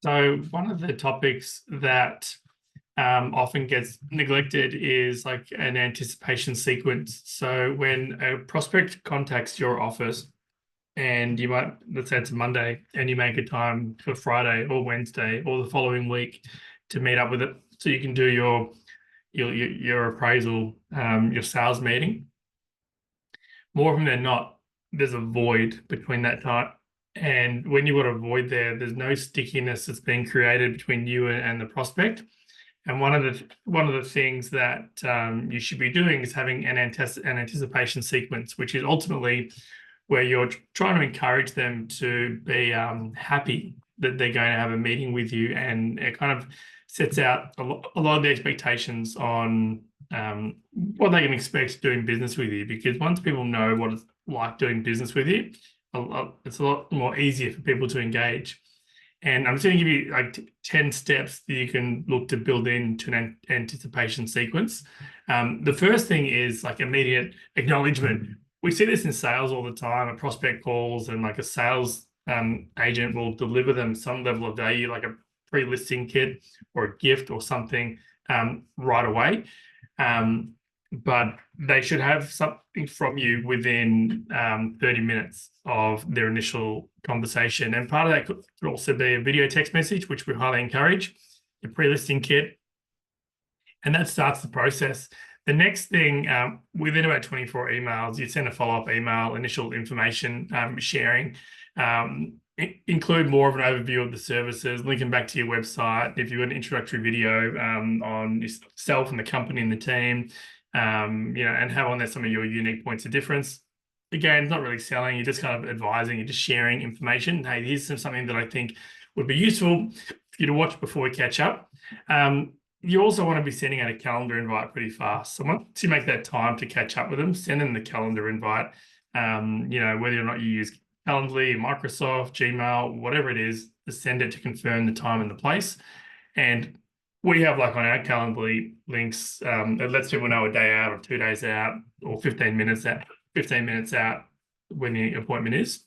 So one of the topics that often gets neglected is like an anticipation sequence. So when a prospect contacts your office and you might, let's say it's a Monday, and you make a time for Friday or Wednesday or the following week to meet up with it, so you can do your appraisal, your sales meeting. More often than not, there's a void between that time. And when you've got a void there's no stickiness that's being created between you and the prospect. And one of the things that you should be doing is having an anticipation sequence, which is ultimately where you're trying to encourage them to be happy that they're going to have a meeting with you, and it kind of sets out a lot of the expectations on what they can expect doing business with you. Because once people know what it's like doing business with you, it's a lot more easier for people to engage. And I'm just going to give you like 10 steps that you can look to build into an anticipation sequence. The first thing is like immediate acknowledgement. We see this in sales all the time. A prospect calls and like a sales agent will deliver them some level of value, like a pre-listing kit or a gift or something right away. But they should have something from you within 30 minutes of their initial conversation. And part of that could also be a video text message, which we highly encourage, a pre-listing kit. And that starts the process. The next thing, within about 24 emails, you send a follow-up email, initial information sharing, include more of an overview of the services, linking back to your website. If you've got an introductory video on yourself and the company and the team, and have on there some of your unique points of difference. Again, it's not really selling, you're just kind of advising, you're just sharing information. Hey, here's something that I think would be useful for you to watch before we catch up. You also want to be sending out a calendar invite pretty fast. So once you make that time to catch up with them, send them the calendar invite. Whether or not you use Calendly, Microsoft, Gmail, whatever it is, just send it to confirm the time and the place. And we have like on our Calendly links, it lets people know a day out or 2 days out or 15 minutes out when the appointment is.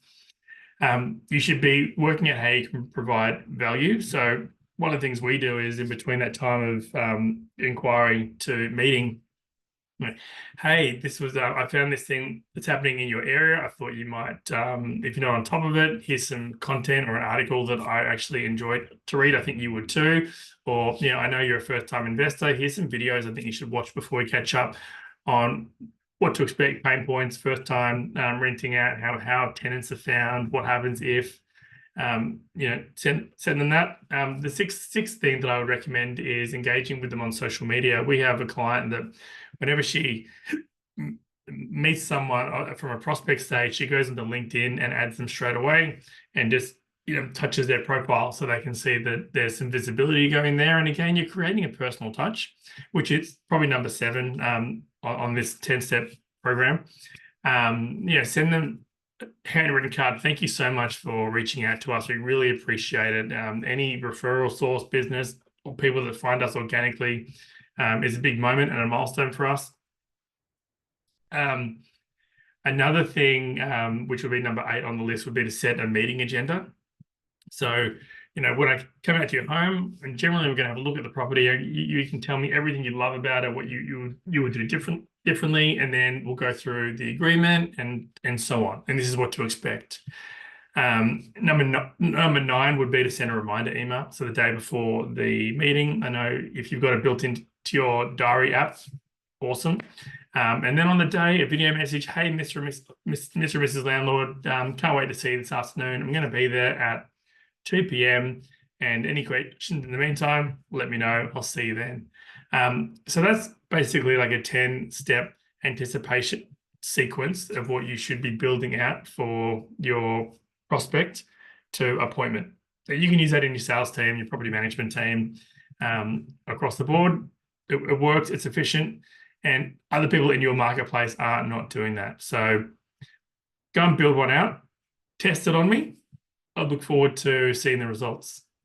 You should be working out how you can provide value. So one of the things we do is in between that time of inquiry to meeting, hey, this was I found this thing that's happening in your area. I thought you might, if you're not on top of it, here's some content or an article that I actually enjoyed to read. I think you would too. Or, I know you're a first-time investor. Here's some videos I think you should watch before we catch up on what to expect, pain points, first-time renting out, how tenants are found, what happens if, send them that. The sixth thing that I would recommend is engaging with them on social media. We have a client that whenever she meets someone from a prospect stage, she goes into LinkedIn and adds them straight away and just touches their profile so they can see that there's some visibility going there. And again, you're creating a personal touch, which is probably number 7 on this 10-step program. Send them a handwritten card. Thank you so much for reaching out to us. We really appreciate it. Any referral source business or people that find us organically is a big moment and a milestone for us. Another thing, which would be number 8 on the list, would be to set a meeting agenda. So, when I come out to your home, and generally we're going to have a look at the property, you can tell me everything you love about it, what you would do differently, and then we'll go through the agreement and so on. And this is what to expect. Number 9 would be to send a reminder email. So the day before the meeting, I know if you've got it built into your diary app, awesome. And then on the day, a video message, hey, Mr. and Mrs. Landlord, can't wait to see you this afternoon. I'm going to be there at 2 p.m. and any questions in the meantime, let me know. I'll see you then. So that's basically like a 10-step anticipation sequence of what you should be building out for your prospect to appointment. So you can use that in your sales team, your property management team, across the board. It works, it's efficient, and other people in your marketplace are not doing that. So go and build one out, test it on me. I look forward to seeing the results.